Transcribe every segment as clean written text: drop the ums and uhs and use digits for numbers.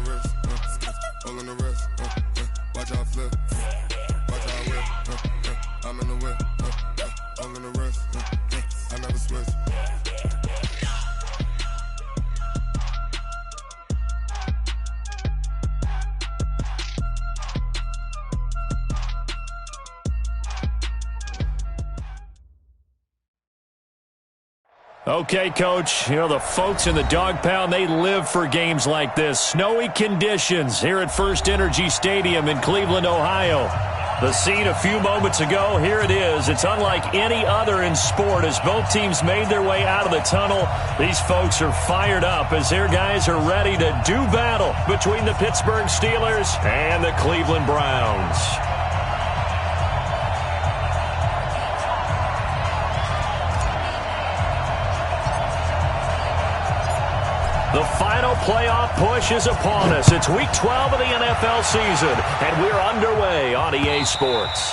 wrist, all on the wrist, watch how I flip, watch how I whip, I'm in the whip, all on the wrist, I never switch. Okay, Coach, you know, the folks in the dog pound, they live for games like this. Snowy conditions here at First Energy Stadium in Cleveland, Ohio. The scene a few moments ago, here it is. It's unlike any other in sport as both teams made their way out of the tunnel. These folks are fired up as their guys are ready to do battle between the Pittsburgh Steelers and the Cleveland Browns. The final playoff push is upon us. It's Week 12 of the NFL season, and we're underway on EA Sports.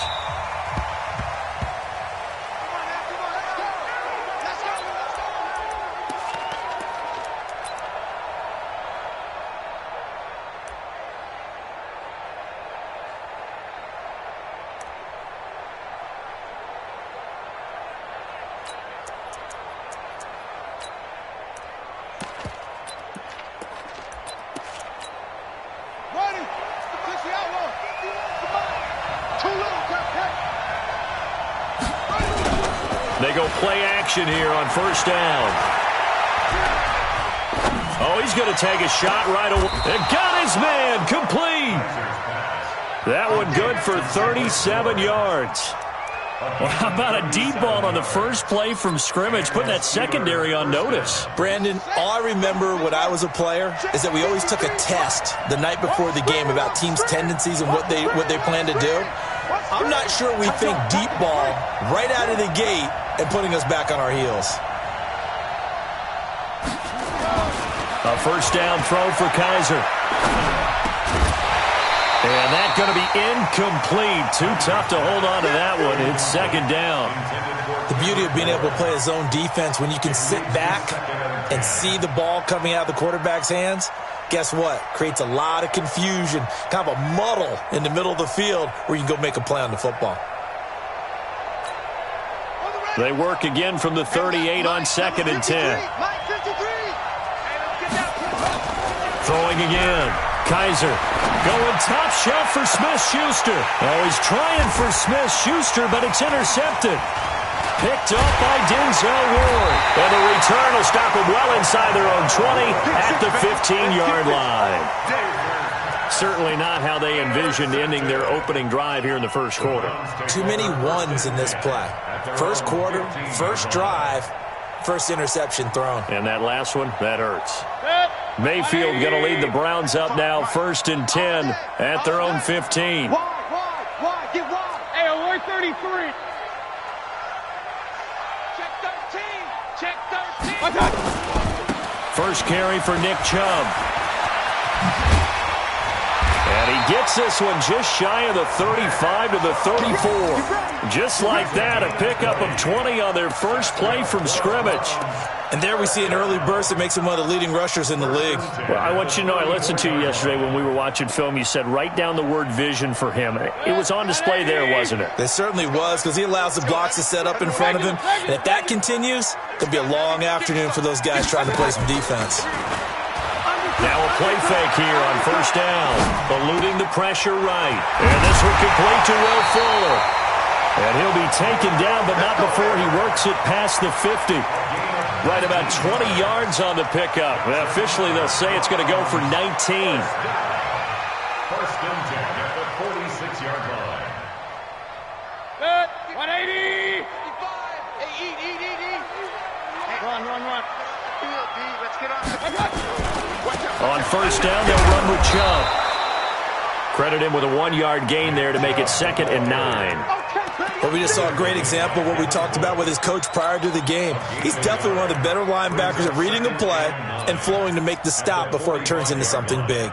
They go play action here on first down. Oh, he's going to take a shot right away. And got his man complete. That one good for 37 yards. Well, how about a deep ball on the first play from scrimmage, putting that secondary on notice? Brandon, all I remember when I was a player is that we always took a test the night before the game about teams' tendencies and what they plan to do. I'm not sure we think deep ball right out of the gate and putting us back on our heels. A first down throw for Kaiser. And that's going to be incomplete. Too tough to hold on to that one. It's second down. The beauty of being able to play a zone defense when you can sit back and see the ball coming out of the quarterback's hands, guess what? Creates a lot of confusion, kind of a muddle in the middle of the field where you can go make a play on the football. They work again from the 38 on 2nd and 10. Throwing again. Kaiser going top shelf for Smith-Schuster. Oh, he's trying for Smith-Schuster, but it's intercepted. Picked up by Denzel Ward. And the return will stop them well inside their own 20 at the 15-yard line. Certainly not how they envisioned ending their opening drive here in the first quarter. Too many ones in this play. First quarter, first drive, first interception thrown. And that last one, that hurts. Mayfield going to lead the Browns up now, 1st and 10 at their own 15. Wide, get wide. Hey, alert 33. Check 13. First carry for Nick Chubb. And he gets this one just shy of the 35 to the 34. Just like that, a pickup of 20 on their first play from scrimmage. And there we see an early burst that makes him one of the leading rushers in the league. Well, I want you to know, I listened to you yesterday when we were watching film. You said write down the word vision for him. It was on display there, wasn't it? It certainly was, because he allows the blocks to set up in front of him. And if that continues, it'll be a long afternoon for those guys trying to play some defense. Now a play fake here on first down. Eluding the pressure right. And this one complete to Will Fuller. And he'll be taken down, but not before he works it past the 50. Right about 20 yards on the pickup. Well, officially, they'll say it's going to go for 19. First and 10 at the 46-yard line. 180. Run. Let's get on. On first down, they'll run with Chubb. Credit him with a 1-yard gain there to make it 2nd and 9. Well, we just saw a great example of what we talked about with his coach prior to the game. He's definitely one of the better linebackers at reading a play and flowing to make the stop before it turns into something big.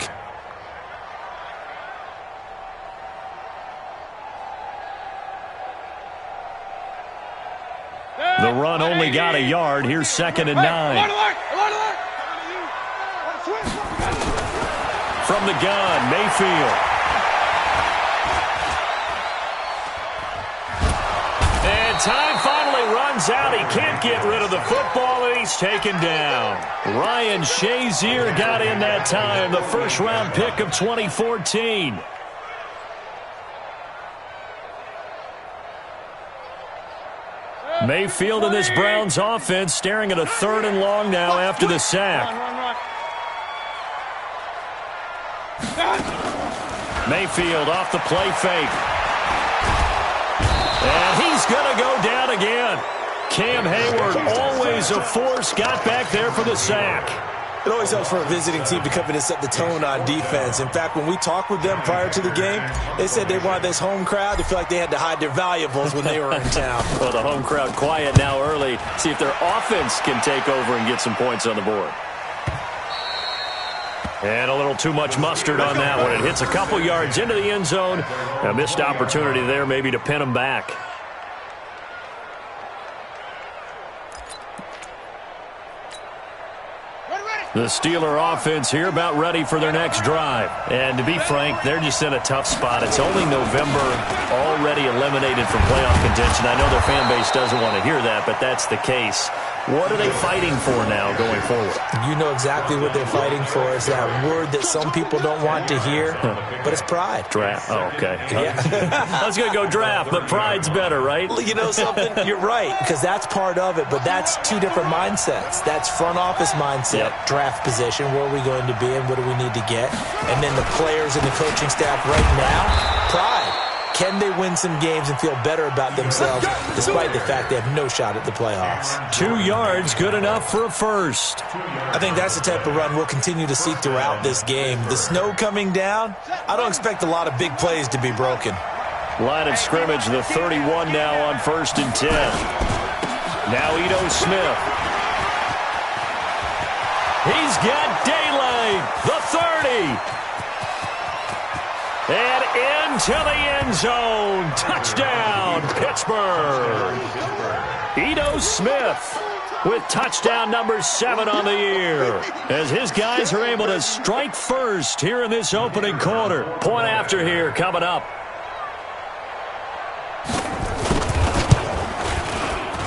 The run only got a yard. Here's 2nd and 9. from the gun. Mayfield. And time finally runs out. He can't get rid of the football, and he's taken down. Ryan Shazier got in that time, the first-round pick of 2014. Mayfield in this Browns offense staring at a 3rd and long now after the sack. Mayfield off the play fake. And he's going to go down again. Cam Hayward, always a force, got back there for the sack. It always helps for a visiting team to come in and set the tone on defense. In fact, when we talked with them prior to the game, they said they wanted this home crowd to feel like they had to hide their valuables when they were in town. Well, the home crowd quiet now early. See if their offense can take over and get some points on the board. And a little too much mustard on that one. It hits a couple yards into the end zone. A missed opportunity there maybe to pin them back. The Steeler offense here about ready for their next drive. And to be frank, they're just in a tough spot. It's only November, already eliminated from playoff contention. I know their fan base doesn't want to hear that, but that's the case. What are they fighting for now going forward? You know exactly what they're fighting for. Is that word that some people don't want to hear, but it's pride. Draft. Oh, okay. Yeah. I was going to go draft, but pride's better, right? You know something? You're right, because that's part of it, but that's two different mindsets. That's front office mindset, draft position, where are we going to be and what do we need to get? And then the players and the coaching staff right now, pride. Can they win some games and feel better about themselves despite the fact they have no shot at the playoffs? 2 yards, good enough for a first. I think that's the type of run we'll continue to see throughout this game. The snow coming down, I don't expect a lot of big plays to be broken. Line of scrimmage, the 31 now on 1st and 10. Now Ito Smith. He's got daylight, the 30. And into the end zone. Touchdown, Pittsburgh. Ito Smith with touchdown number 7 on the year. As his guys are able to strike first here in this opening quarter. Point after here coming up.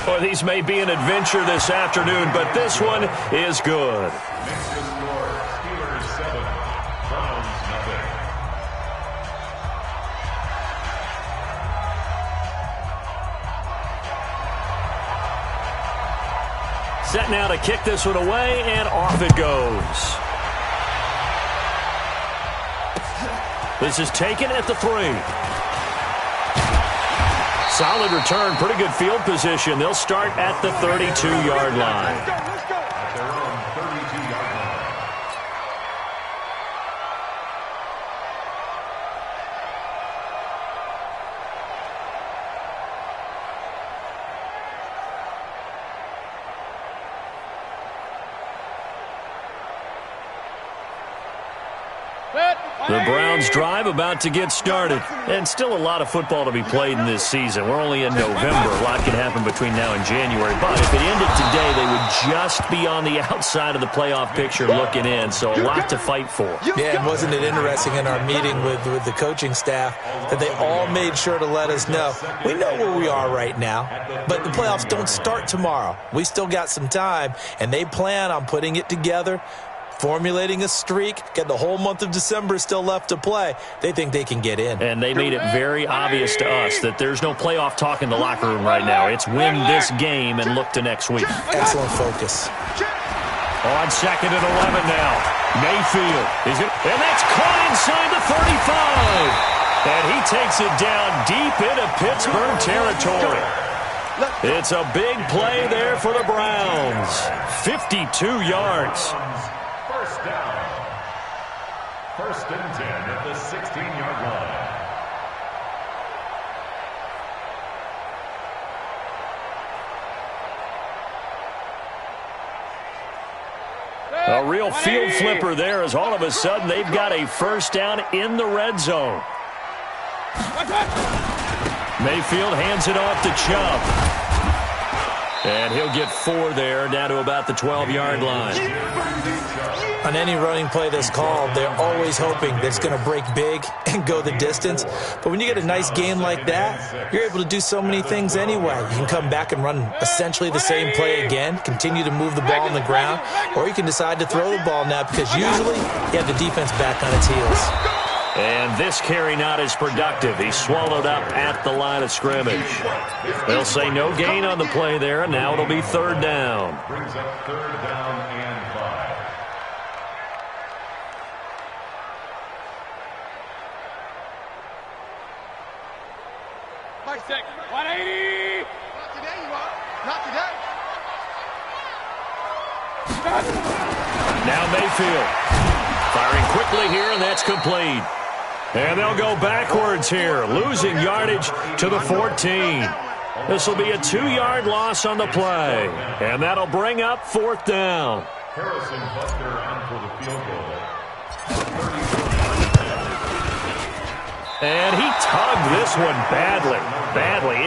Well, these may be an adventure this afternoon, but this one is good. Set now to kick this one away, and off it goes. This is taken at the 3. Solid return, pretty good field position. They'll start at the 32-yard line. At their own 32-yard line. The Browns drive about to get started. And still a lot of football to be played in this season. We're only in November. A lot can happen between now and January. But if it ended today, they would just be on the outside of the playoff picture looking in. So a lot to fight for. Yeah, and wasn't it interesting in our meeting with the coaching staff that they all made sure to let us know, we know where we are right now, but the playoffs don't start tomorrow. We still got some time, and they plan on putting it together, formulating a streak, got the whole month of December still left to play. They think they can get in. And they made it very obvious to us that there's no playoff talk in the locker room right now. It's win this game and look to next week. Excellent focus. On 2nd and 11 now. Mayfield. And that's caught inside the 35. And he takes it down deep into Pittsburgh territory. It's a big play there for the Browns. 52 yards. First down. 1st and 10 at the 16-yard line. A real field flipper there as all of a sudden they've got a first down in the red zone. Mayfield hands it off to Chubb. And he'll get 4 there, down to about the 12-yard line. On any running play that's called, they're always hoping that it's going to break big and go the distance. But when you get a nice game like that, you're able to do so many things anyway. You can come back and run essentially the same play again, continue to move the ball on the ground, or you can decide to throw the ball now because usually you have the defense back on its heels. And this carry not as productive. He's swallowed up at the line of scrimmage. They'll say no gain on the play there, and now it'll be 3rd down. Brings up 3rd down and 5. Mike, 180. Not today, you are. Not today. Now Mayfield. Firing quickly here, and that's complete. And they'll go backwards here, losing yardage to the 14. This will be a 2-yard loss on the play, and that'll bring up 4th down. Harrison Butler on for the field goal. And he tugged this one badly.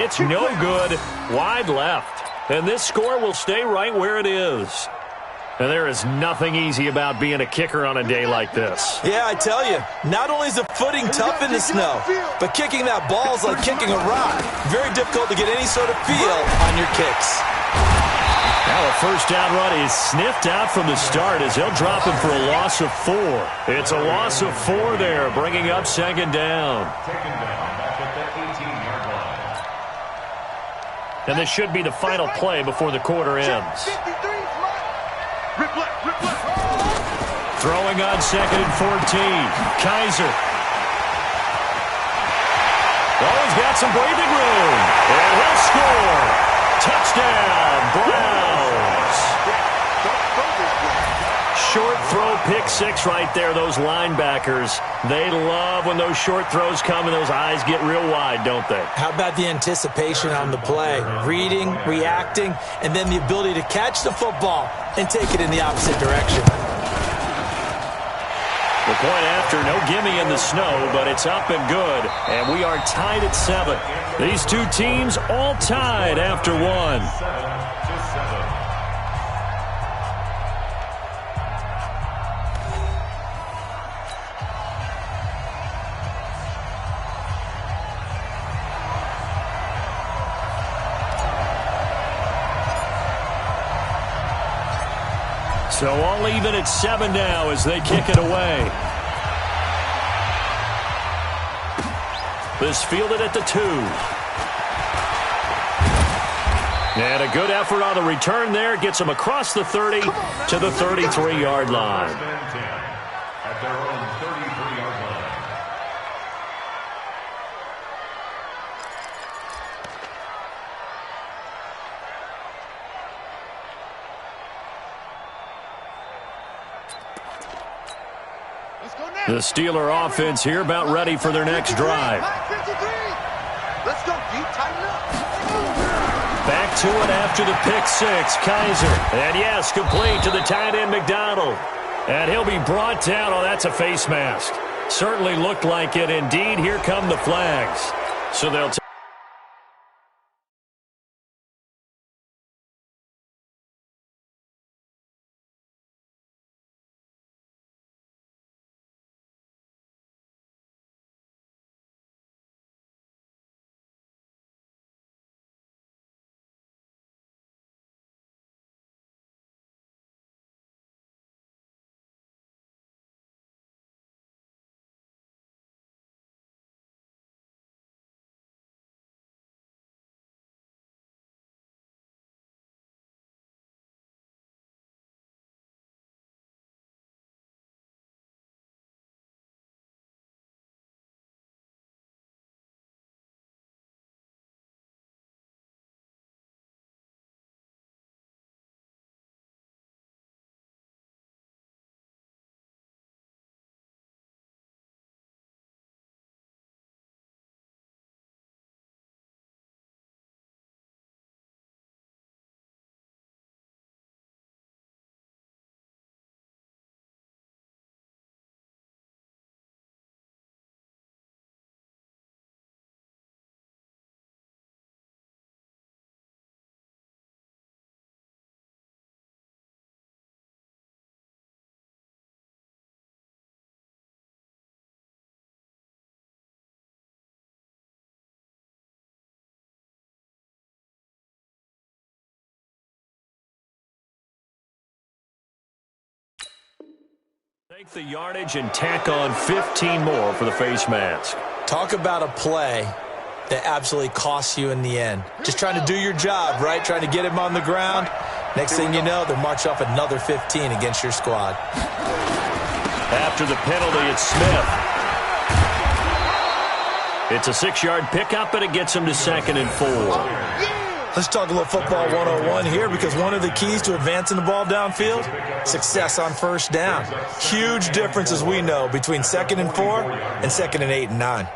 It's no good, wide left. And this score will stay right where it is. And there is nothing easy about being a kicker on a day like this. Yeah, I tell you, not only is the footing tough in the snow, but kicking that ball is like kicking a rock. Very difficult to get any sort of feel on your kicks. Now a 1st down run is sniffed out from the start as they'll drop him for a loss of 4. It's a loss of 4 there, bringing up 2nd down. Taken down back at the 18-yard line. And this should be the final play before the quarter ends. Throwing on 2nd and 14. Kaiser. Oh, he's got some breathing room. And he'll score. Touchdown, Browns. Short throw, pick 6 right there. Those linebackers, they love when those short throws come and those eyes get real wide, don't they? How about the anticipation on the play? Reading, reacting, and then the ability to catch the football and take it in the opposite direction. The point after, no gimme in the snow, but it's up and good. And we are tied at 7. These two teams all tied after 1. 7-7. So all even at 7 now as they kick it away. This fielded at the 2. And a good effort on the return there. Gets them across the 30 to the 33-yard line. At their own 33-yard line. The Steeler offense here about ready for their next drive. Let's go, deep, tighten up. Back to it after the pick 6, Kaiser. And yes, complete to the tight end, McDonald. And he'll be brought down. Oh, that's a face mask. Certainly looked like it. Indeed, here come the flags. So they'll Break the yardage and tack on 15 more for the face mask. Talk about a play that absolutely costs you in the end. Just trying to do your job, right? Trying to get him on the ground. Next thing you know, they'll march off another 15 against your squad. After the penalty, it's Smith. It's a 6-yard pickup, and it gets him to 2nd and 4. Let's talk a little football 101 here, because one of the keys to advancing the ball downfield, success on first down. Huge difference, as we know, between 2nd and 4 and 2nd and 8 and 9.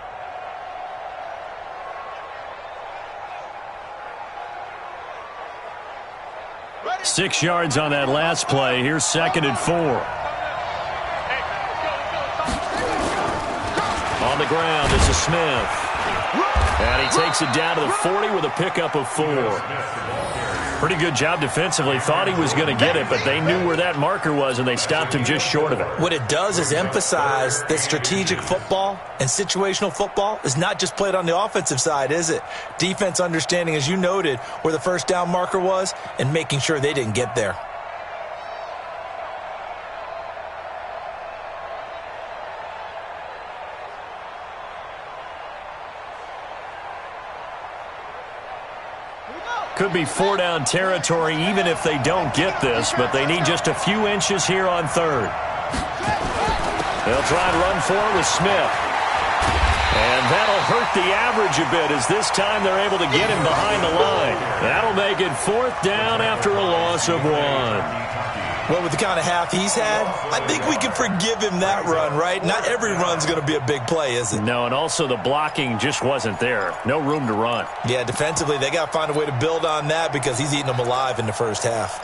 Ready? 6 yards on that last play. Here's 2nd and 4. On the ground, this is Smith. And he takes it down to the 40 with a pickup of 4. Pretty good job defensively. Thought he was going to get it, but they knew where that marker was, and they stopped him just short of it. What it does is emphasize that strategic football and situational football is not just played on the offensive side, is it? Defense understanding, as you noted, where the first down marker was and making sure they didn't get there. Could be 4-down territory even if they don't get this, but they need just a few inches here on 3rd. They'll try and run for it with Smith. And that'll hurt the average a bit, as this time they're able to get him behind the line. That'll make it 4th down after a loss of 1. Well, with the kind of half he's had, I think we can forgive him that run, right? Not every run's going to be a big play, is it? No, and also the blocking just wasn't there. No room to run. Yeah, defensively, they got to find a way to build on that, because he's eating them alive in the first half.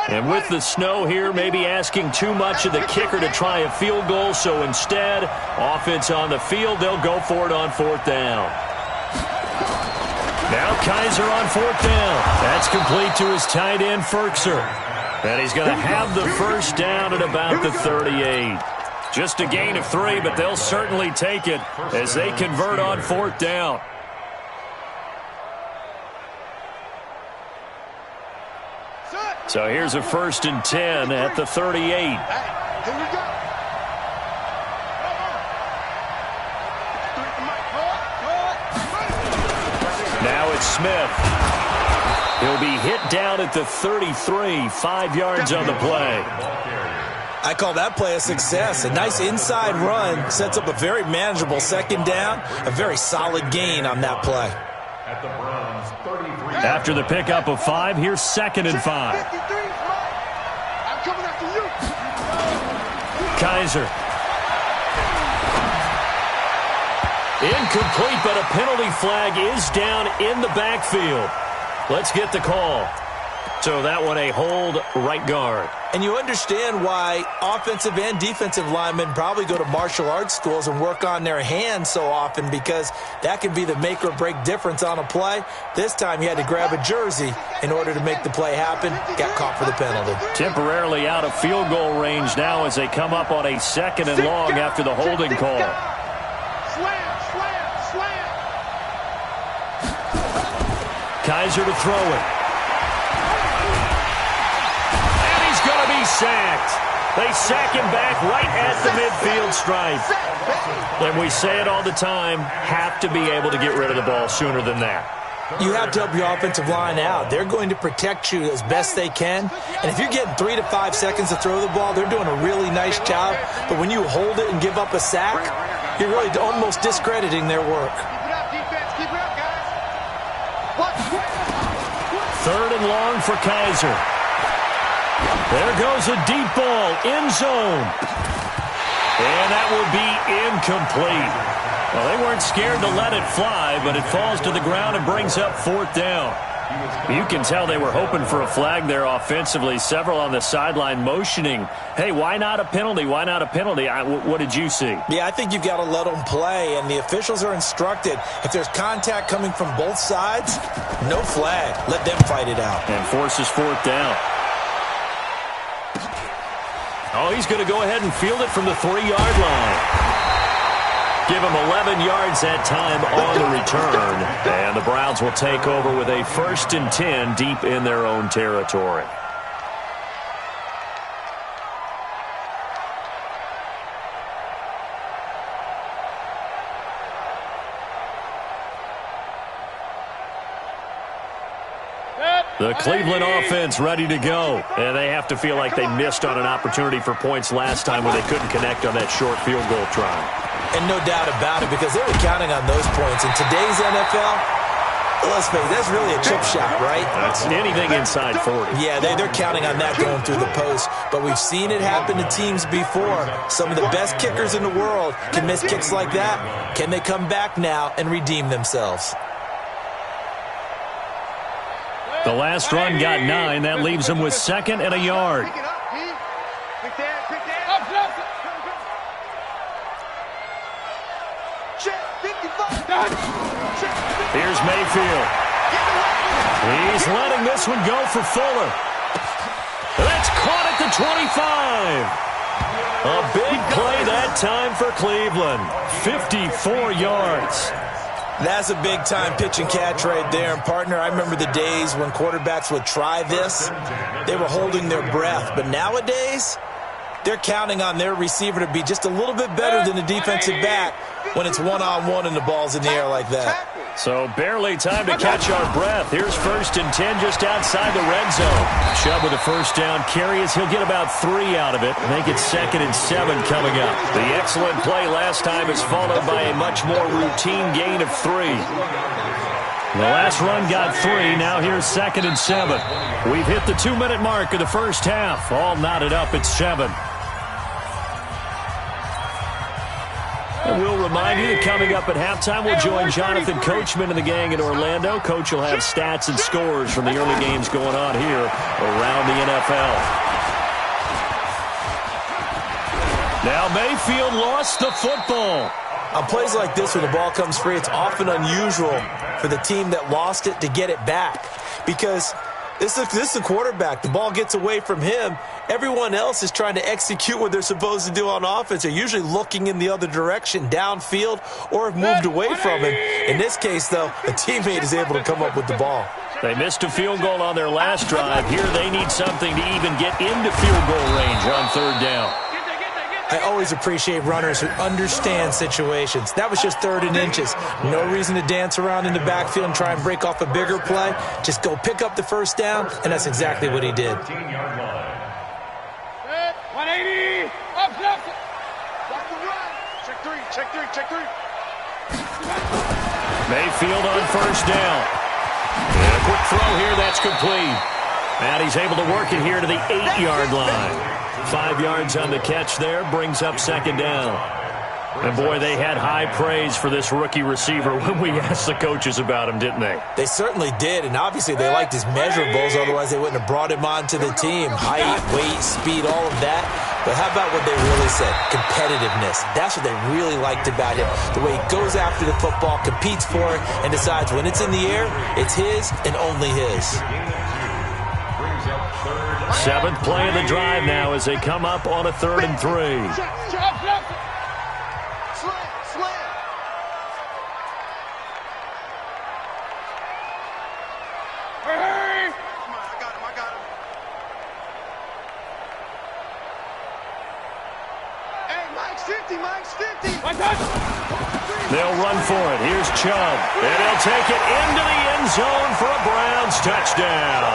And with the snow here, maybe asking too much of the kicker to try a field goal, so instead, offense on the field, they'll go for it on 4th down. Now Kaiser on 4th down. That's complete to his tight end, Ferkser. And he's going to have the first down at about the 38. Just a gain of 3, but they'll certainly take it as they convert on 4th down. So here's a 1st and 10 at the 38. Here we go. Now it's Smith. He'll be hit down at the 33, 5 yards on the play. I call that play a success. A nice inside run sets up a very manageable 2nd down, a very solid gain on that play. At the Browns, 33. After the pickup of 5, here's 2nd and 5. I'm coming after you. Kaiser. Incomplete, but a penalty flag is down in the backfield. Let's get the call. So that one a hold, right guard. And you understand why offensive and defensive linemen probably go to martial arts schools and work on their hands so often, because that can be the make or break difference on a play. This time he had to grab a jersey in order to make the play happen. Got caught for the penalty. Temporarily out of field goal range now as they come up on a 2nd and long after the holding call. Kaiser to throw it. And he's going to be sacked. They sack him back right at the midfield stripe. And we say it all the time, have to be able to get rid of the ball sooner than that. You have to help your offensive line out. They're going to protect you as best they can. And if you're getting 3 to 5 seconds to throw the ball, they're doing a really nice job. But when you hold it and give up a sack, you're really almost discrediting their work. 3rd and long for Kaiser. There goes a deep ball, end zone. And that will be incomplete. Well, they weren't scared to let it fly, but it falls to the ground and brings up 4th down. You can tell they were hoping for a flag there offensively. Several on the sideline motioning, hey, why not a penalty? Why not a penalty? What did you see? Yeah, I think you've got to let them play, and the officials are instructed. If there's contact coming from both sides, no flag. Let them fight it out. And forces 4th down. Oh, he's going to go ahead and field it from the 3-yard line. Give him 11 yards that time on the return. And the Browns will take over with a 1st and 10 deep in their own territory. The Cleveland offense ready to go. And they have to feel like they missed on an opportunity for points last time when they couldn't connect on that short field goal try. And no doubt about it, because they were counting on those points. In today's NFL, let's face it, that's really a chip shot, right? That's anything inside 40. Yeah, they're counting on that going through the post. But we've seen it happen to teams before. Some of the best kickers in the world can miss kicks like that. Can they come back now and redeem themselves? The last run got 9. That leaves them with 2nd and a yard. Here's Mayfield. He's letting this one go for Fuller. That's caught at the 25. A big play that time for Cleveland. 54 yards. That's a big-time pitch and catch right there. And, partner, I remember the days when quarterbacks would try this. They were holding their breath. But nowadays, they're counting on their receiver to be just a little bit better than the defensive back when it's one-on-one and the ball's in the air like that. So barely time to catch our breath. Here's 1st and 10 just outside the red zone. Chubb with a first down carry as he'll get about 3 out of it. Make it 2nd and 7 coming up. The excellent play last time is followed by a much more routine gain of 3. The last run got 3. Now here's 2nd and 7. We've hit the 2-minute mark of the first half. All knotted up at 7. And we'll remind you that coming up at halftime, we'll join Jonathan Coachman and the gang in Orlando. Coach will have stats and scores from the early games going on here around the NFL. Now Mayfield lost the football. On plays like this when the ball comes free, it's often unusual for the team that lost it to get it back. Because this is the quarterback. The ball gets away from him. Everyone else is trying to execute what they're supposed to do on offense. They're usually looking in the other direction, downfield, or have moved away from him. In this case, though, a teammate is able to come up with the ball. They missed a field goal on their last drive. Here they need something to even get into field goal range on 3rd down. I always appreciate runners who understand situations. That was just 3rd and inches. No reason to dance around in the backfield and try and break off a bigger play. Just go pick up the first down, and that's exactly what he did. 180. Up, left. Watch the run. Check 3, check 3, check 3. Mayfield on first down. And a quick throw here, that's complete. And he's able to work it here to the 8-yard line. 5 yards on the catch there, brings up 2nd down. And, boy, they had high praise for this rookie receiver when we asked the coaches about him, didn't they? They certainly did, and obviously they liked his measurables, otherwise they wouldn't have brought him onto the team. Height, weight, speed, all of that. But how about what they really said? Competitiveness. That's what they really liked about him. The way he goes after the football, competes for it, and decides when it's in the air, it's his and only his. 7th play of the drive now as they come up on a 3rd and 3. They'll run for it. Here's Chubb. And he'll take it into the end zone for a Browns touchdown.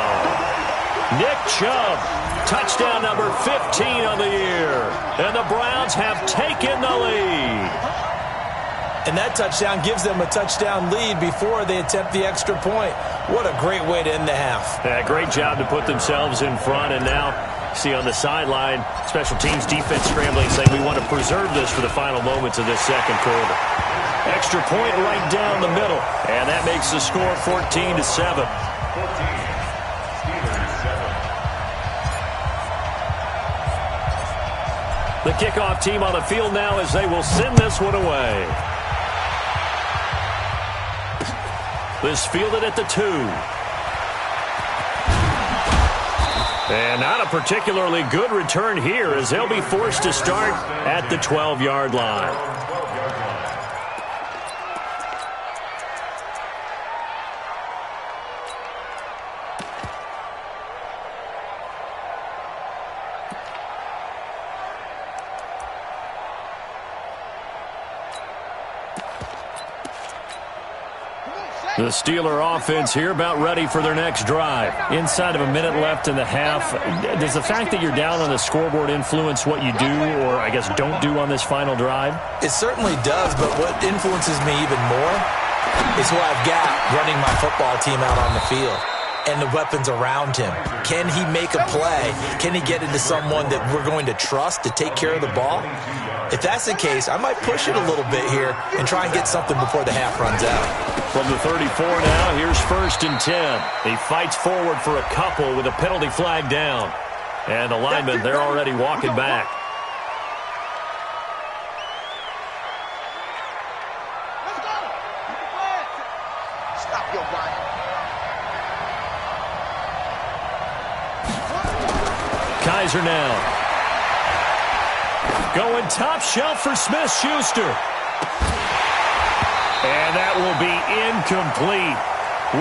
Nick Chubb, touchdown number 15 on the year. And the Browns have taken the lead. And that touchdown gives them a touchdown lead before they attempt the extra point. What a great way to end the half. Yeah, great job to put themselves in front. And now, see on the sideline, special teams defense scrambling, saying we want to preserve this for the final moments of this 2nd quarter. Extra point right down the middle. And that makes the score 14-7. The kickoff team on the field now as they will send this one away. This fielded at the 2. And not a particularly good return here as they'll be forced to start at the 12-yard line. The Steeler offense here about ready for their next drive. Inside of a minute left in the half, does the fact that you're down on the scoreboard influence what you do or, I guess, don't do on this final drive? It certainly does, but what influences me even more is who I've got running my football team out on the field and the weapons around him. Can he make a play? Can he get into someone that we're going to trust to take care of the ball? If that's the case, I might push it a little bit here and try and get something before the half runs out. From the 34 now, here's 1st and 10. He fights forward for a couple with a penalty flag down. And the linemen, they're already walking back. Let's go. Stop your whine. Kaiser now. Going top shelf for Smith-Schuster. And that will be incomplete.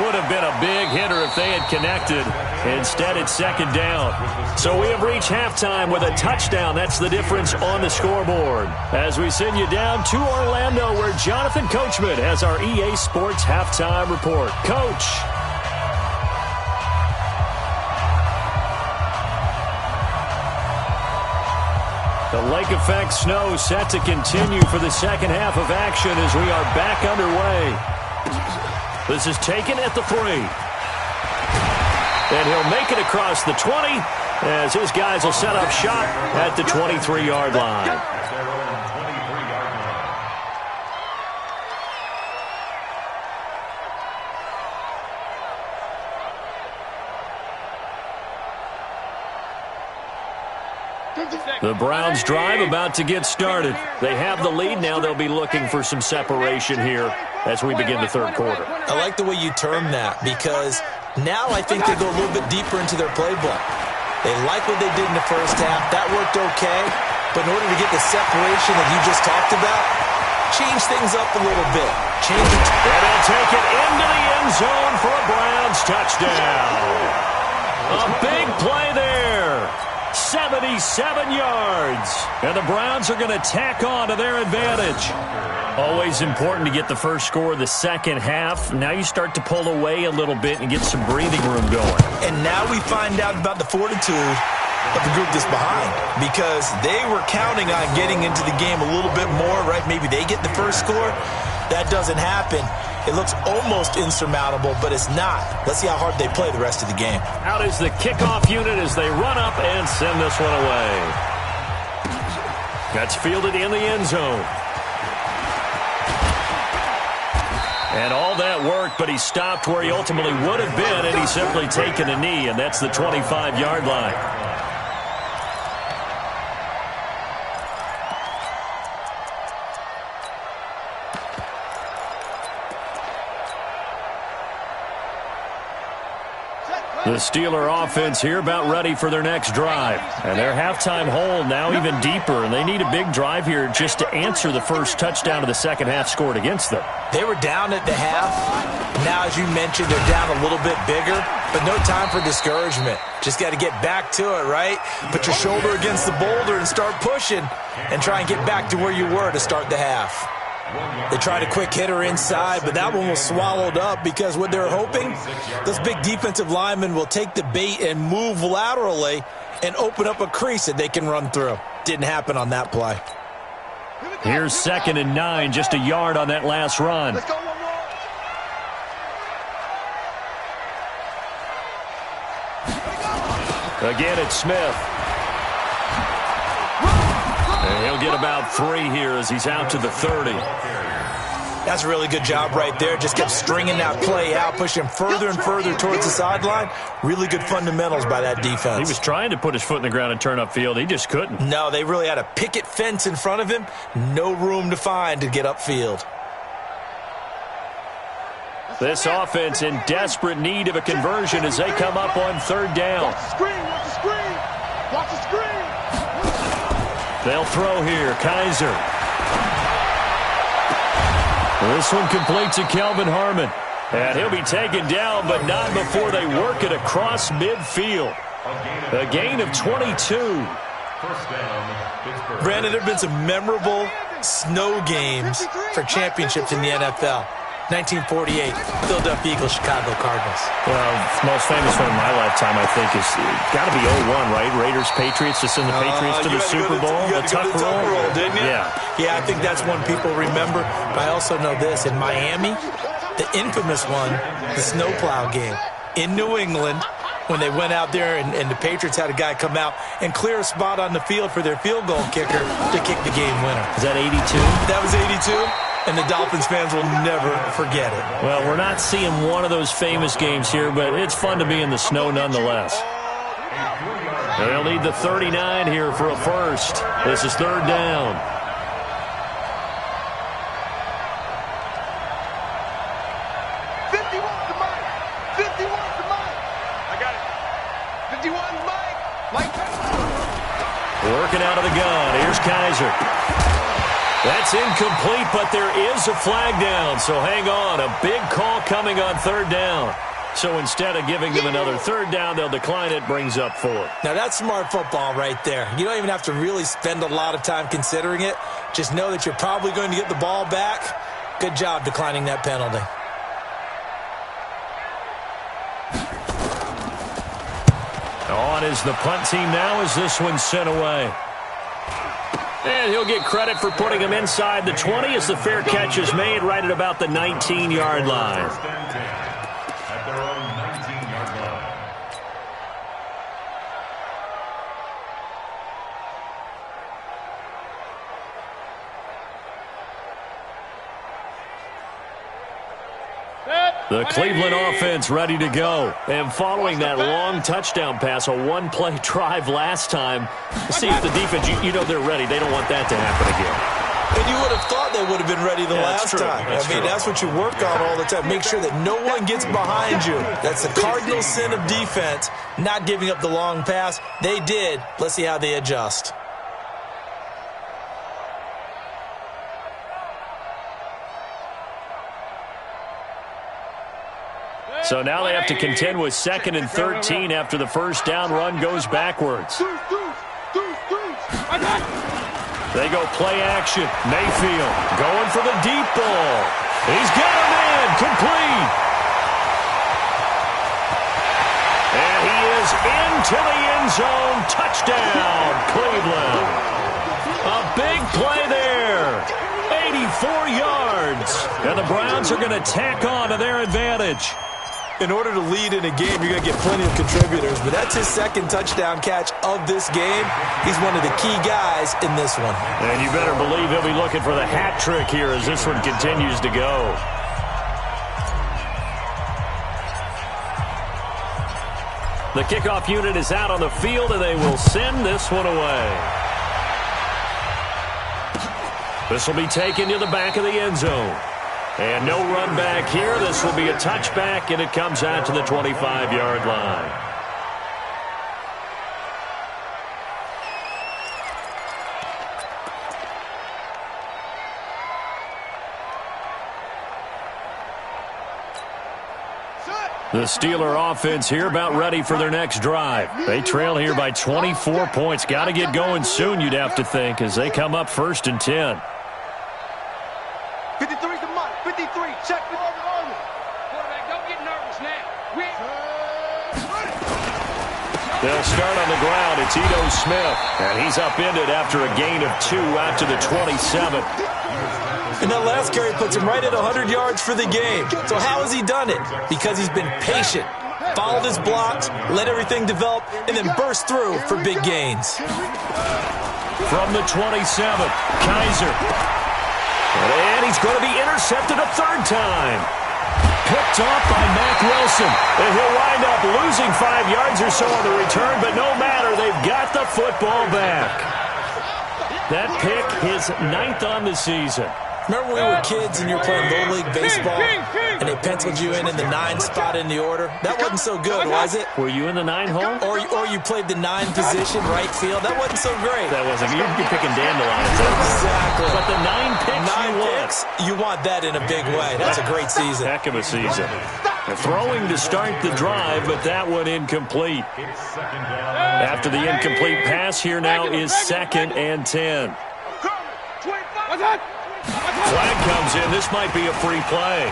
Would have been a big hitter if they had connected. Instead, it's 2nd down. So we have reached halftime with a touchdown. That's the difference on the scoreboard. As we send you down to Orlando, where Jonathan Coachman has our EA Sports halftime report. Coach. The lake effect snow set to continue for the second half of action as we are back underway. This is taken at the 3. And he'll make it across the 20 as his guys will set up shop at the 23-yard line. The Browns drive about to get started. They have the lead now. They'll be looking for some separation here as we begin the 3rd quarter. I like the way you term that because now I think they go a little bit deeper into their playbook. They like what they did in the first half. That worked okay. But in order to get the separation that you just talked about, change things up a little bit. Change it. And they'll take it into the end zone for a Browns touchdown. A big play there. 77 yards. And the Browns are going to tack on to their advantage. Always important to get the first score of the second half. Now you start to pull away a little bit and get some breathing room going. And now we find out about the fortitude of the group that's behind because they were counting on getting into the game a little bit more, right? Maybe they get the first score. That doesn't happen. It looks almost insurmountable, but it's not. Let's see how hard they play the rest of the game. Out is the kickoff unit as they run up and send this one away. That's fielded in the end zone. And all that work, but he stopped where he ultimately would have been, and he's simply taken a knee, and that's the 25-yard line. The Steeler offense here about ready for their next drive. And their halftime hole now even deeper, and they need a big drive here just to answer the first touchdown of the second half scored against them. They were down at the half. Now, as you mentioned, they're down a little bit bigger, but no time for discouragement. Just got to get back to it, right? Put your shoulder against the boulder and start pushing and try and get back to where you were to start the half. They tried a quick hitter inside, but that one was swallowed up because what they're hoping, those big defensive linemen will take the bait and move laterally and open up a crease that they can run through. Didn't happen on that play. Here's 2nd and 9, just a yard on that last run. Let's go one more. Again, it's Smith. And he'll get about 3 here as he's out to the 30. That's a really good job right there. Just kept stringing that play out, pushing further and further towards the sideline. Really good fundamentals by that defense. He was trying to put his foot in the ground and turn upfield. He just couldn't. No, they really had a picket fence in front of him. No room to find to get upfield. This offense in desperate need of a conversion as they come up on 3rd down. Watch the screen, watch the screen. Watch the screen. They'll throw here. Kaiser. This one completes to Kelvin Harmon. And he'll be taken down, but not before they work it across midfield. A gain of 22. Brandon, there have been some memorable snow games for championships in the NFL. 1948, Philadelphia Eagles, Chicago Cardinals. Well, the most famous one in my lifetime, I think, is got to be 01, right? Raiders, Patriots, to send the Patriots to the Super Bowl. The tuck roll, didn't you? Yeah. Yeah, I think that's one people remember. But I also know this. In Miami, the infamous one, the snowplow game in New England, when they went out there and the Patriots had a guy come out and clear a spot on the field for their field goal kicker to kick the game winner. Is that 82? That was 82. And the Dolphins fans will never forget it. Well, we're not seeing one of those famous games here, but it's fun to be in the snow nonetheless. They'll need the 39 here for a first. This is third down. Working out of the gun. Here's Kaiser. That's incomplete, but there is a flag down, so hang on. A big call coming on third down. So instead of giving them another third down, they'll decline it, brings up 4. Now, that's smart football right there. You don't even have to really spend a lot of time considering it. Just know that you're probably going to get the ball back. Good job declining that penalty. On is the punt team now as this one's sent away. And he'll get credit for putting him inside the 20 as the fair catch is made right at about the 19-yard line. At their own 19-yard line. The Cleveland offense ready to go. And following that long touchdown pass, a one-play drive last time, see if the defense, you know they're ready. They don't want that to happen again. And you would have thought they would have been ready the last time. That's what you work on all the time. Make sure that no one gets behind you. That's the cardinal sin of defense, not giving up the long pass. They did. Let's see how they adjust. So now they have to contend with 2nd and 13 after the first down run goes backwards. They go play action. Mayfield going for the deep ball. He's got a man. Complete. And he is into the end zone. Touchdown, Cleveland. A big play there. 84 yards. And the Browns are going to tack on to their advantage. In order to lead in a game, you're going to get plenty of contributors, but that's his second touchdown catch of this game. He's one of the key guys in this one. And you better believe he'll be looking for the hat trick here as this one continues to go. The kickoff unit is out on the field, and they will send this one away. This will be taken to the back of the end zone. And no run back here. This will be a touchback, and it comes out to the 25-yard line. The Steeler offense here about ready for their next drive. They trail here by 24 points. Got to get going soon, you'd have to think, as they come up 1st and 10. 53 to Mike. 53. Check with the army. Quarterback, don't get nervous now. They'll start on the ground. It's Ito Smith. And he's upended after a gain of 2 out to the 27. And that last carry puts him right at 100 yards for the game. So how has he done it? Because he's been patient, followed his blocks, let everything develop, and then burst through for big gains. From the 27, Kaiser. And he's going to be intercepted a 3rd time. Picked off by Mack Wilson. And he'll wind up losing 5 yards or so on the return, but no matter, they've got the football back. That pick, his 9th on the season. Remember when we were kids and you were playing Little League Baseball and they penciled you in the 9 spot in the order? That wasn't so good, was it? Were you in the 9 hole? Or you played the 9 position, right field? That wasn't so great. That wasn't. You're picking dandelions. Exactly. But the 9 picks 9 picks, you want that in a big way. That's a great season. Heck of a season. Throwing to start the drive, but that one incomplete. After the incomplete pass, here now is 2nd and 10. Flag comes in. This might be a free play.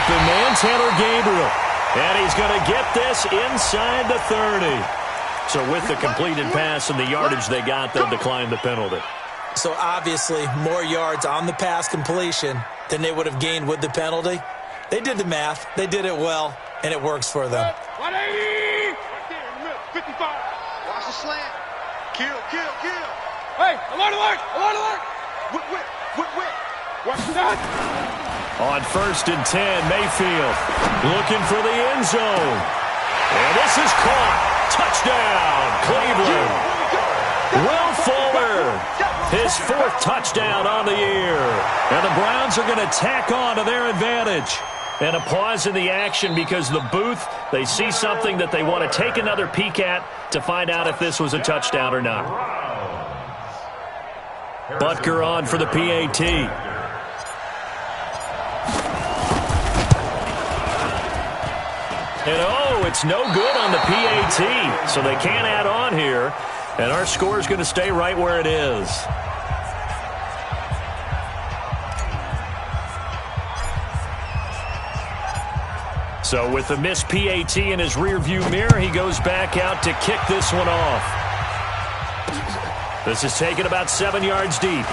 open man, Taylor Gabriel. And he's going to get this inside the 30. So with the completed pass and the yardage they got, they'll decline the penalty. So obviously more yards on the pass completion than they would have gained with the penalty. They did the math. They did it well, and it works for them. 180! Right there in the middle, 55. Watch the slant. Kill, kill, kill. Hey, alert, alert, alert, alert. Whip. Watch that. On 1st and 10, Mayfield looking for the end zone. And this is caught. Touchdown, Cleveland. Will Fuller, his 4th touchdown on the year. And the Browns are going to tack on to their advantage. And a pause in the action because the booth, they see something that they want to take another peek at to find out if this was a touchdown or not. Butker on for the PAT. And oh, it's no good on the PAT, so they can't add on here. And our score is going to stay right where it is. So with the missed PAT in his rearview mirror, he goes back out to kick this one off. This is taken about 7 yards deep.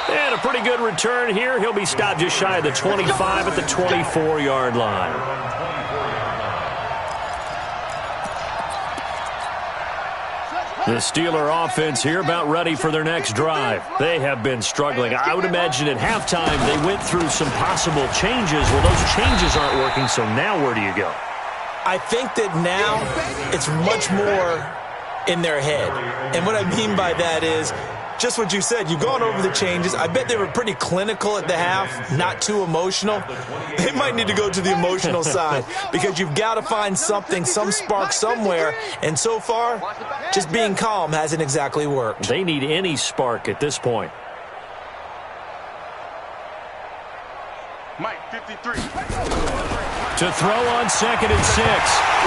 And a pretty good return here. He'll be stopped just shy of the 25 at the 24-yard line. The Steeler offense here about ready for their next drive. They have been struggling. I would imagine at halftime they went through some possible changes. Well, those changes aren't working, so now where do you go? I think that now it's much more in their head. And what I mean by that is just what you said. You've gone over the changes. I bet they were pretty clinical at the half, not too emotional. They might need to go to the emotional side because you've got to find something, some spark somewhere. And so far, just being calm hasn't exactly worked. They need any spark at this point. Mike, 53. To throw on 2nd and 6.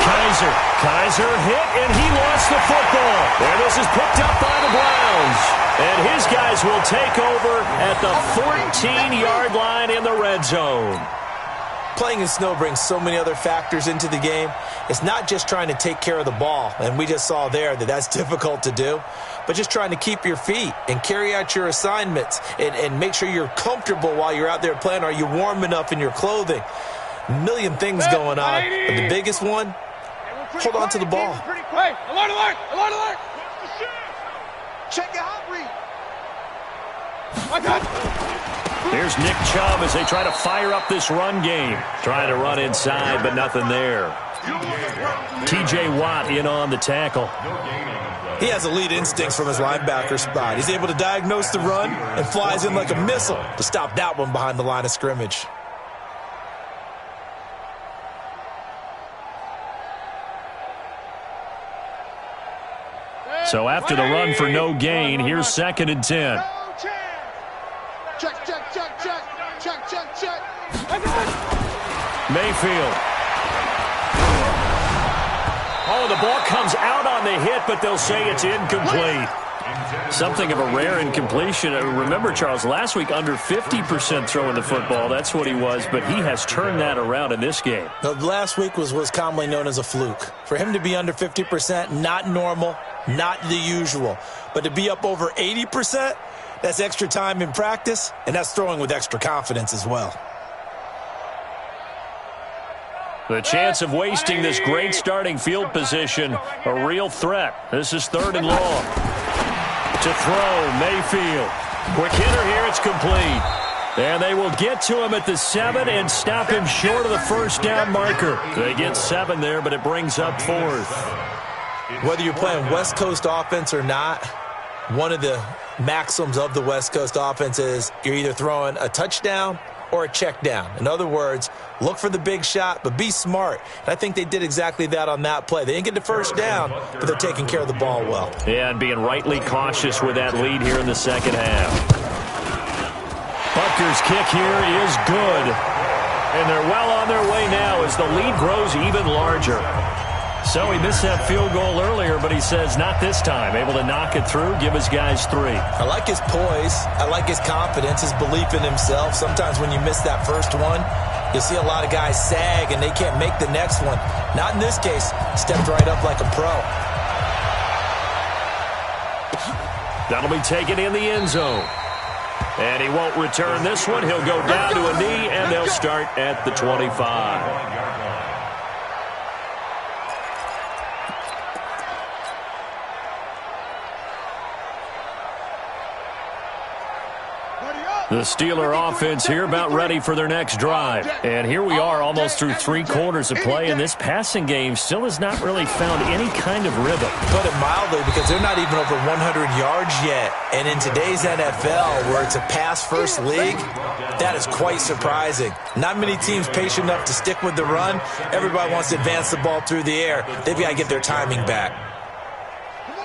Kaiser hit, and he lost the football. And this is picked up by the Browns. And his guys will take over at the 14-yard line in the red zone. Playing in snow brings so many other factors into the game. It's not just trying to take care of the ball, and we just saw there that that's difficult to do, but just trying to keep your feet and carry out your assignments and make sure you're comfortable while you're out there playing. Are you warm enough in your clothing? A million things going on, but the biggest one, hold on to the ball. Hey, alert, alert, alert, alert. Check your hot read. My God. Here's Nick Chubb as they try to fire up this run game. Trying to run inside, but nothing there. T.J. Watt in on the tackle. He has elite instincts from his linebacker spot. He's able to diagnose the run and flies in like a missile to stop that one behind the line of scrimmage. So after the run for no gain, here's 2nd and 10. Check. Mayfield. Oh, the ball comes out on the hit, but they'll say it's incomplete. Something of a rare incompletion. Remember, Charles, last week under 50% throwing the football. That's what he was, but he has turned that around in this game. Now, last week was commonly known as a fluke. For him to be under 50%, not normal, not the usual. But to be up over 80%, that's extra time in practice, and that's throwing with extra confidence as well. The chance of wasting this great starting field position, a real threat. This is 3rd and long. To throw, Mayfield. Quick hitter here, it's complete. And they will get to him at the 7 and stop him short of the first down marker. They get 7 there, but it brings up 4th. Whether you're playing West Coast offense or not, one of the maxims of the West Coast offense is you're either throwing a touchdown or a check down. In other words, look for the big shot, but be smart. And I think they did exactly that on that play. They didn't get the first down, but they're taking care of the ball well. Yeah, and being rightly cautious with that lead here in the second half. Butker's kick here is good. And they're well on their way now as the lead grows even larger. So he missed that field goal earlier, but he says not this time. Able to knock it through, give his guys 3. I like his poise. I like his confidence, his belief in himself. Sometimes when you miss that first one, you'll see a lot of guys sag and they can't make the next one. Not in this case. Stepped right up like a pro. That'll be taken in the end zone. And he won't return this one. He'll go down to a knee, and they'll start at the 25. The Steeler offense here about ready for their next drive. And here we are almost through 3 quarters of play, and this passing game still has not really found any kind of rhythm. Put it mildly, because they're not even over 100 yards yet. And in today's NFL, where it's a pass-first league, that is quite surprising. Not many teams patient enough to stick with the run. Everybody wants to advance the ball through the air. They've got to get their timing back.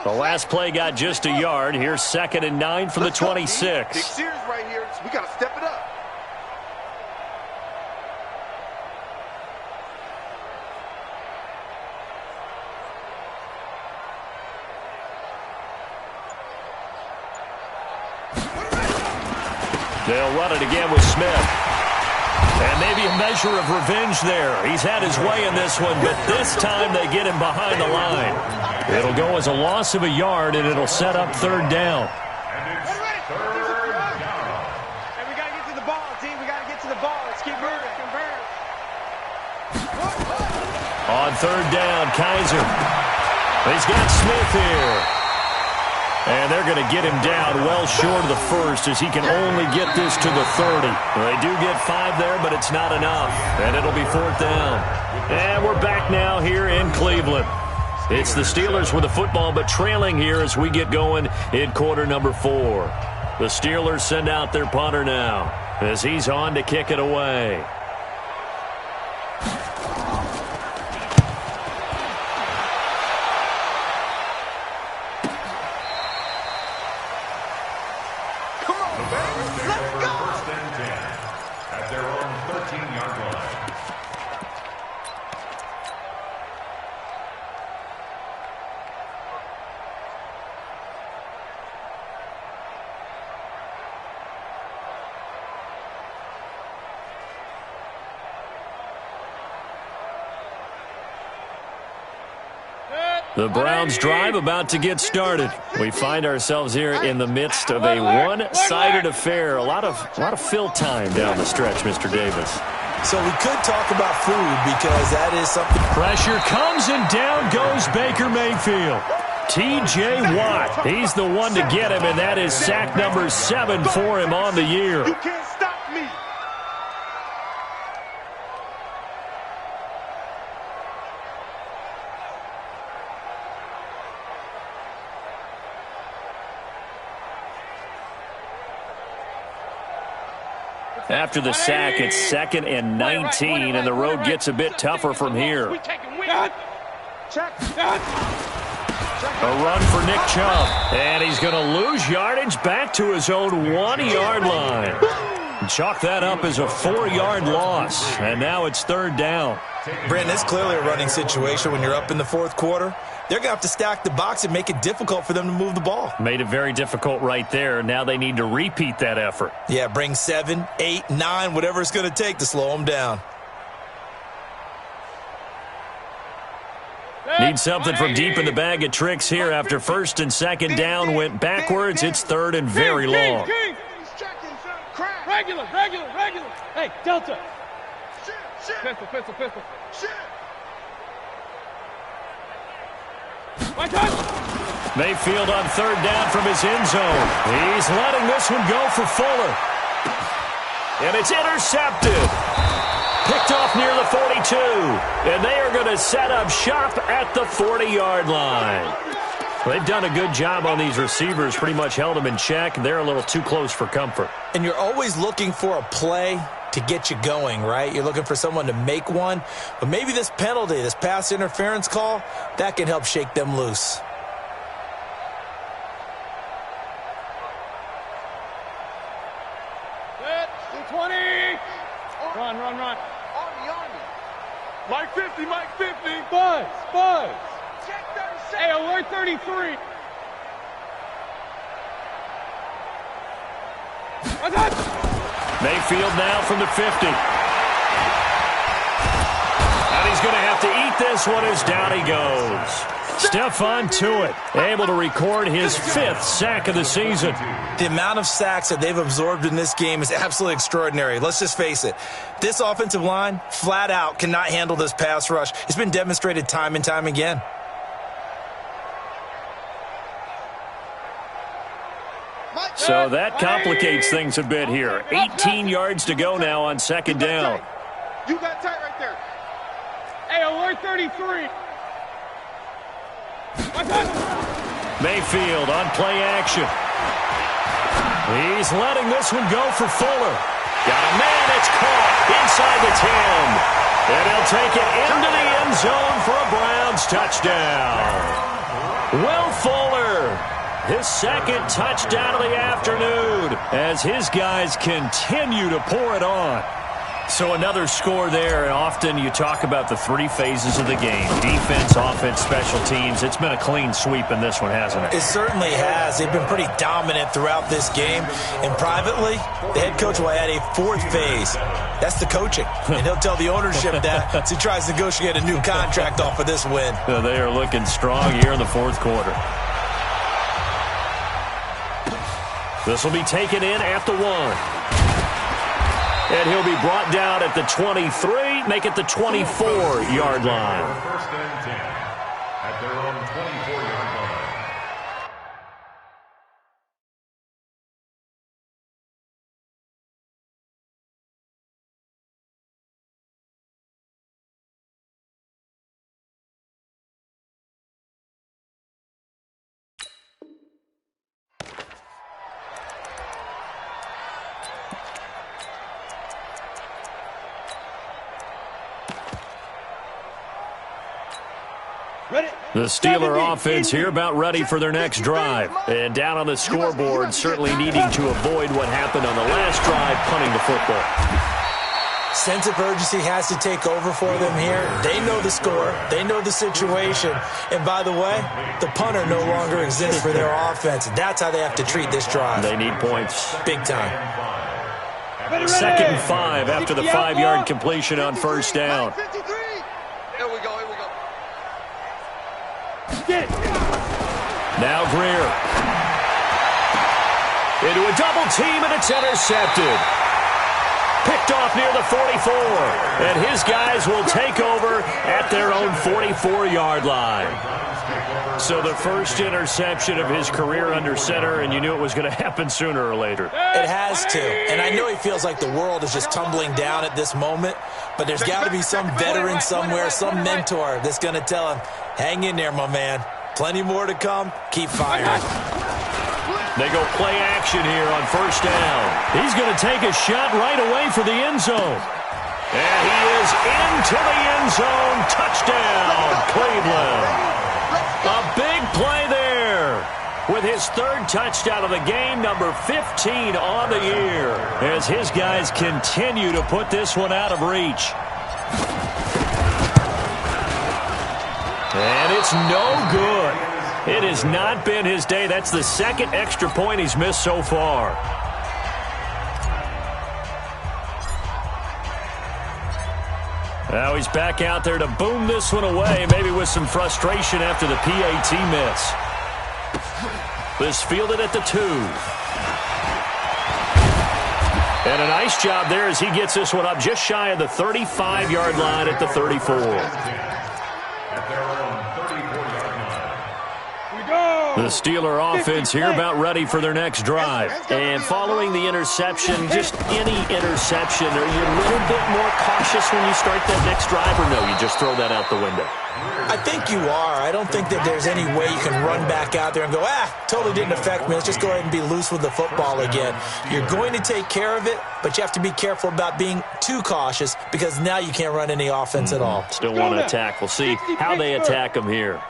The last play got just a yard. Here's 2nd and 9 from the 26. Big series right here. We got to step it up. They'll run it again with Smith. And maybe a measure of revenge there. He's had his way in this one, but this time they get him behind the line. It'll go as a loss of a yard, and it'll set up 3rd down. And we got to get to the ball, team. We got to get to the ball. Let's keep moving. On 3rd down, Kaiser. He's got Smith here. And they're going to get him down well short of the first, as he can only get this to the 30. They do get 5 there, but it's not enough. And it'll be 4th down. And we're back now here in Cleveland. It's the Steelers with the football, but trailing here as we get going in quarter number 4. The Steelers send out their punter now, as he's on to kick it away. The Browns drive about to get started. We find ourselves here in the midst of a one-sided affair. A lot of fill time down the stretch, Mr. Davis. So we could talk about food, because that is something. Pressure comes, and down goes Baker Mayfield. T.J. Watt, he's the one to get him, and that is sack number 7 for him on the year. You can't stop me. After the sack, it's 2nd and 19, and the road gets a bit tougher from here. A run for Nick Chubb, and he's going to lose yardage back to his own 1-yard line. Chalk that up as a 4-yard loss, and now it's 3rd down. Brandon, it's clearly a running situation when you're up in the 4th quarter. They're going to have to stack the box and make it difficult for them to move the ball. Made it very difficult right there. Now they need to repeat that effort. Yeah, bring 7, 8, 9, whatever it's going to take to slow them down. Need something from deep in the bag of tricks here after 1st and 2nd down went backwards. It's 3rd and very long. Regular. Hey, Delta. Pistol. Mayfield on 3rd down from his end zone. He's letting this one go for Fuller. And it's intercepted. Picked off near the 42. And they are going to set up shop at the 40-yard line. They've done a good job on these receivers, pretty much held them in check. They're a little too close for comfort. And you're always looking for a play to get you going, right? You're looking for someone to make one. But maybe this penalty, this pass interference call, that can help shake them loose. Set, 20. Run. Mike 50, Mike 50. Buzz, buzz. Hey, alert 33. Mayfield now from the 50. And he's going to have to eat this one as down he goes. Stephon Tuitt able to record his 5th sack of the season. The amount of sacks that they've absorbed in this game is absolutely extraordinary. Let's just face it. This offensive line, flat out, cannot handle this pass rush. It's been demonstrated time and time again. So that complicates things a bit here. 18 yards to go now on 2nd down. You got tight right there. Hey, alert 33. Mayfield on play action. He's letting this one go for Fuller. Got a man, it's caught inside the 10. And he'll take it into the end zone for a Browns touchdown. Will Fuller, his 2nd touchdown of the afternoon, as his guys continue to pour it on. So another score there, and often you talk about the 3 phases of the game. Defense, offense, special teams. It's been a clean sweep in this one, hasn't it? It certainly has. They've been pretty dominant throughout this game. And privately, the head coach will add a 4th phase. That's the coaching. And he'll tell the ownership that as he tries to negotiate a new contract off of this win. They are looking strong here in the 4th quarter. This will be taken in at the 1. And he'll be brought down at the 23, make it the 24-yard line. 1st and 10 at their own 24-yard line. The Steeler offense here about ready for their next drive. And down on the scoreboard, certainly needing to avoid what happened on the last drive, punting the football. Sense of urgency has to take over for them here. They know the score. They know the situation. And by the way, the punter no longer exists for their offense. That's how they have to treat this drive. They need points. Big time. 2nd and 5 after the 5-yard completion on 1st down. Here we go, here we go. Now Greer. Into a double team, and it's intercepted. Picked off near the 44. And his guys will take over at their own 44-yard line. So the first interception of his career under center, and you knew it was going to happen sooner or later. It has to. And I know he feels like the world is just tumbling down at this moment, but there's got to be some veteran somewhere, some mentor that's going to tell him, hang in there, my man. Plenty more to come. Keep firing. They go play action here on 1st down. He's going to take a shot right away for the end zone. And he is into the end zone. Touchdown, Cleveland. A big play there with his 3rd touchdown of the game, number 15 on the year, as his guys continue to put this one out of reach. And it's no good. It has not been his day. That's the 2nd extra point he's missed so far. Now he's back out there to boom this one away, maybe with some frustration after the PAT miss. This fielded at the 2. And a nice job there as he gets this one up just shy of the 35-yard line at the 34. The Steeler offense here about ready for their next drive. And following the interception, just any interception, are you a little bit more cautious when you start that next drive, or no, you just throw that out the window? I think you are. I don't think that there's any way you can run back out there and go, totally didn't affect me. Let's just go ahead and be loose with the football again. You're going to take care of it, but you have to be careful about being too cautious because now you can't run any offense at all. Still want to attack. We'll see how they attack them here.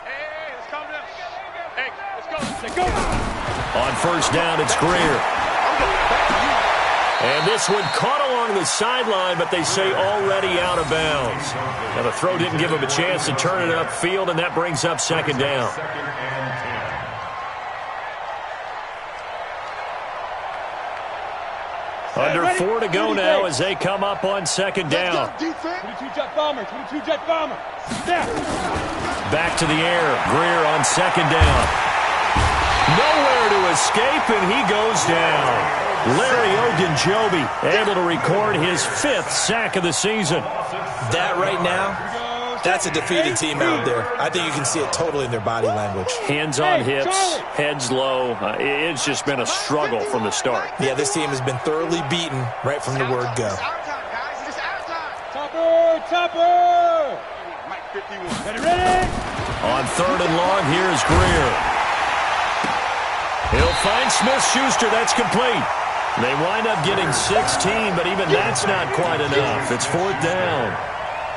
On 1st down, it's Greer. And this one caught along the sideline, but they say already out of bounds. Now the throw didn't give him a chance to turn it upfield, and that brings up second down. Under 4 to go now as they come up on second down. 22-jet bomber, 22-jet bomber. Back to the air. Greer on second down. Nowhere to escape, and he goes down. Larry Ogunjobi able to record his 5th sack of the season. That right now, that's a defeated team out there. I think you can see it totally in their body language. Hands on hips, heads low. It's just been a struggle from the start. Yeah, this team has been thoroughly beaten right from the word go. Topper! Mike 51. Ready? On 3rd and long, here's Greer. He'll find Smith-Schuster. That's complete. They wind up getting 16, but even that's not quite enough. It's 4th down.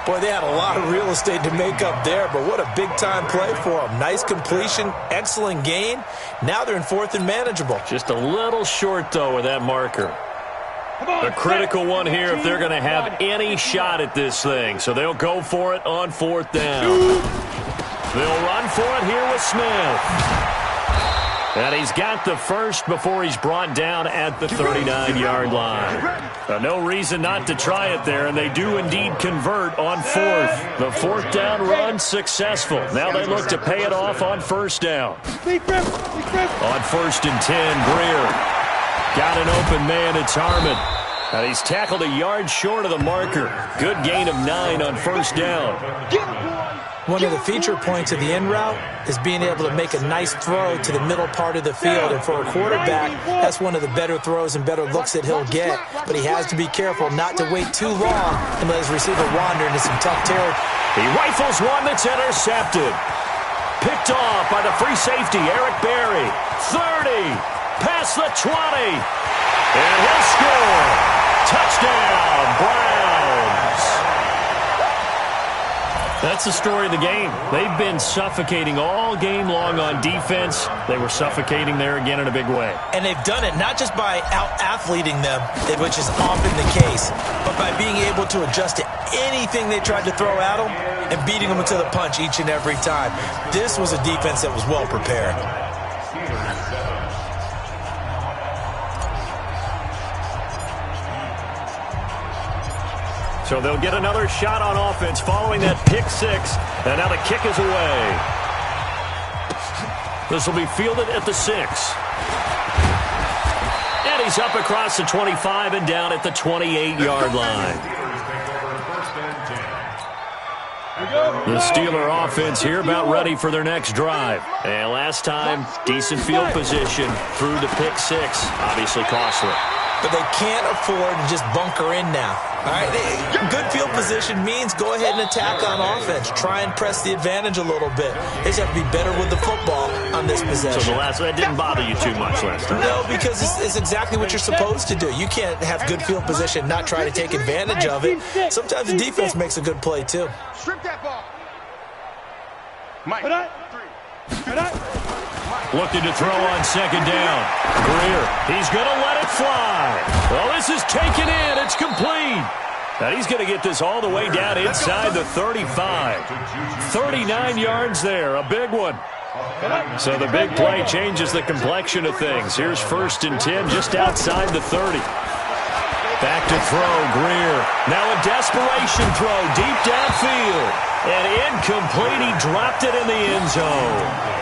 Boy, they had a lot of real estate to make up there, but what a big-time play for them. Nice completion, excellent gain. Now they're in 4th and manageable. Just a little short, though, with that marker. A critical one here if they're going to have any shot at this thing. So they'll go for it on 4th down. They'll run for it here with Smith. And he's got the first before he's brought down at the 39-yard line. No reason not to try it there, and they do indeed convert on 4th. The 4th down run successful. Now they look to pay it off on 1st down. On 1st and 10, Greer. Got an open man, it's Harmon. And he's tackled a yard short of the marker. Good gain of 9 on 1st down. One of the feature points of the in route is being able to make a nice throw to the middle part of the field. And for a quarterback, that's one of the better throws and better looks that he'll get. But he has to be careful not to wait too long and let his receiver wander into some tough territory. He rifles one that's intercepted. Picked off by the free safety, Eric Berry. 30, past the 20. And he'll score. Touchdown, Browns. That's the story of the game. They've been suffocating all game long on defense. They were suffocating there again in a big way. And they've done it not just by out-athleting them, which is often the case, but by being able to adjust to anything they tried to throw at them and beating them to the punch each and every time. This was a defense that was well prepared. So they'll get another shot on offense following that pick 6. And now the kick is away. This will be fielded at the 6. And he's up across the 25 and down at the 28-yard line. The Steeler offense here about ready for their next drive. And last time, decent field position through the pick 6. Obviously costly. But they can't afford to just bunker in now. All right, good field position means go ahead and attack on offense. Try and press the advantage a little bit. They just have to be better with the football on this possession. So that didn't bother you too much last time? No, because it's exactly what you're supposed to do. You can't have good field position, not try to take advantage of it. Sometimes the defense makes a good play, too. Strip that ball. Mike, 3. Looking to throw on second down. Greer, he's going to let it fly. Well, this is taken in. It's complete. And he's going to get this all the way down inside the 35. 39 yards there, a big one. So the big play changes the complexion of things. Here's 1st and 10 just outside the 30. Back to throw, Greer. Now a desperation throw deep downfield. And incomplete. He dropped it in the end zone.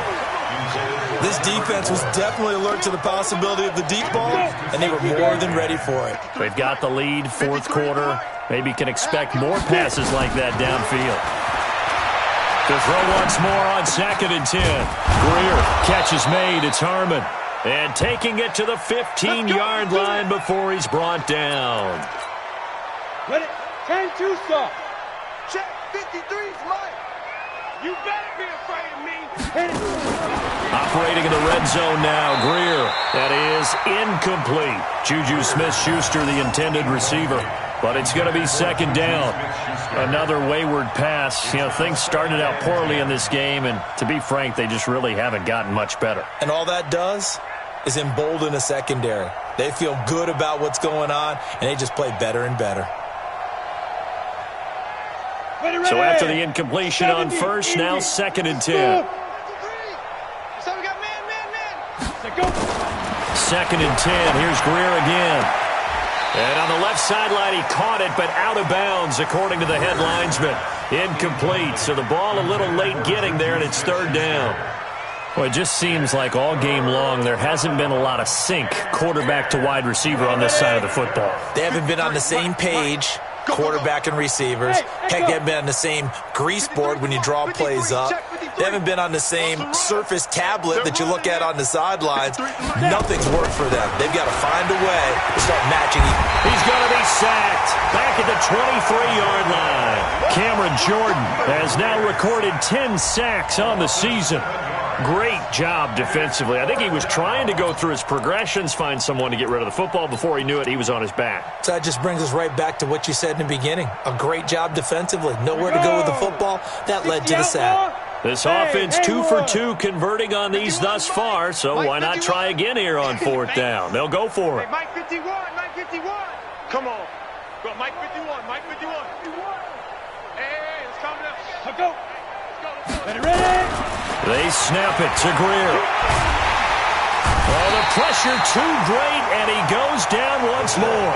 This defense was definitely alert to the possibility of the deep ball, and they were more than ready for it. They've got the lead, 4th quarter. Maybe can expect more passes like that downfield. To throw once more on 2nd and 10. Greer, catch is made. It's Harmon. And taking it to the 15-yard line before he's brought down. Ready? 10-2 stop. Check 53's Mike. You better be afraid of me. Hit it. Operating in the red zone now, Greer. That is incomplete. Juju Smith-Schuster, the intended receiver. But it's going to be 2nd down. Another wayward pass. You know, things started out poorly in this game, and to be frank, they just really haven't gotten much better. And all that does is embolden a secondary. They feel good about what's going on, and they just play better and better. So after the incompletion on first, now 2nd and 10. 2nd and 10. Here's Greer again. And on the left sideline, he caught it, but out of bounds, according to the head linesman. Incomplete. So the ball a little late getting there, and it's 3rd down. Well, it just seems like all game long there hasn't been a lot of sync quarterback to wide receiver on this side of the football. They haven't been on the same page, quarterback and receivers. Heck, they haven't been on the same grease board when you draw plays up. They haven't been on the same Surface tablet that you look at on the sidelines. Nothing's worked for them. They've got to find a way to start matching. He's going to be sacked back at the 23-yard line. Cameron Jordan has now recorded 10 sacks on the season. Great job defensively. I think he was trying to go through his progressions, find someone to get rid of the football. Before he knew it, he was on his back. So that just brings us right back to what you said in the beginning. A great job defensively. Nowhere to go with the football. That led to the sack. This offense 2 for 2 converting on these thus far, so why not try again here on 4th down? They'll go for it. Mike 51, Mike 51. Come on. Go, Mike 51, Mike 51. Hey, let's calm down. Let's go. Ready? They snap it to Greer. Oh, the pressure too great, and he goes down once more.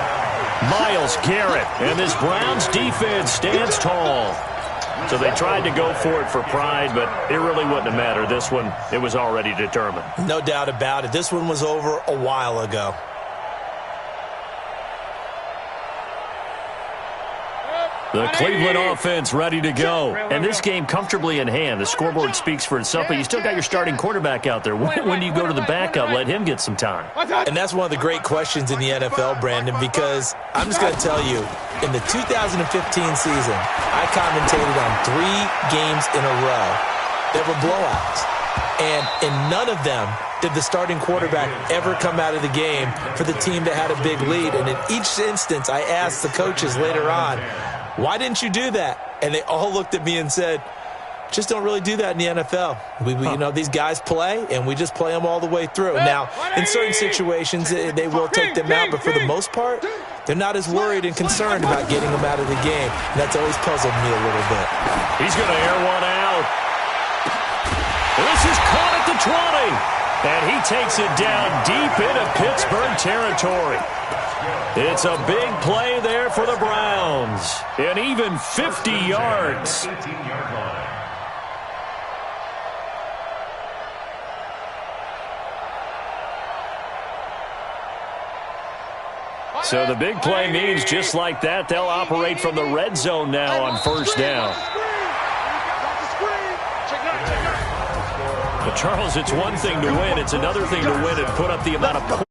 Myles Garrett, and this Browns defense stands tall. So they tried to go for it for pride, but it really wouldn't have mattered. This one, it was already determined. No doubt about it. This one was over a while ago. The Cleveland offense ready to go. And this game comfortably in hand. The scoreboard speaks for itself, but you still got your starting quarterback out there. When do you go to the backup? Let him get some time. And that's one of the great questions in the NFL, Brandon, because I'm just going to tell you, in the 2015 season, I commentated on 3 games in a row that were blowouts. And in none of them did the starting quarterback ever come out of the game for the team that had a big lead. And in each instance, I asked the coaches later on, why didn't you do that? And they all looked at me and said, just don't really do that in the NFL. You know, these guys play, and we just play them all the way through. Now, in certain situations, they will take them out, but for the most part, they're not as worried and concerned about getting them out of the game. And that's always puzzled me a little bit. He's going to air one out. This is caught at the 20. And he takes it down deep into Pittsburgh territory. It's a big play there for the Browns. And even 50 yards. So the big play means just like that, they'll operate from the red zone now on 1st down. But Charles, it's one thing to win. It's another thing to win and put up the amount of points.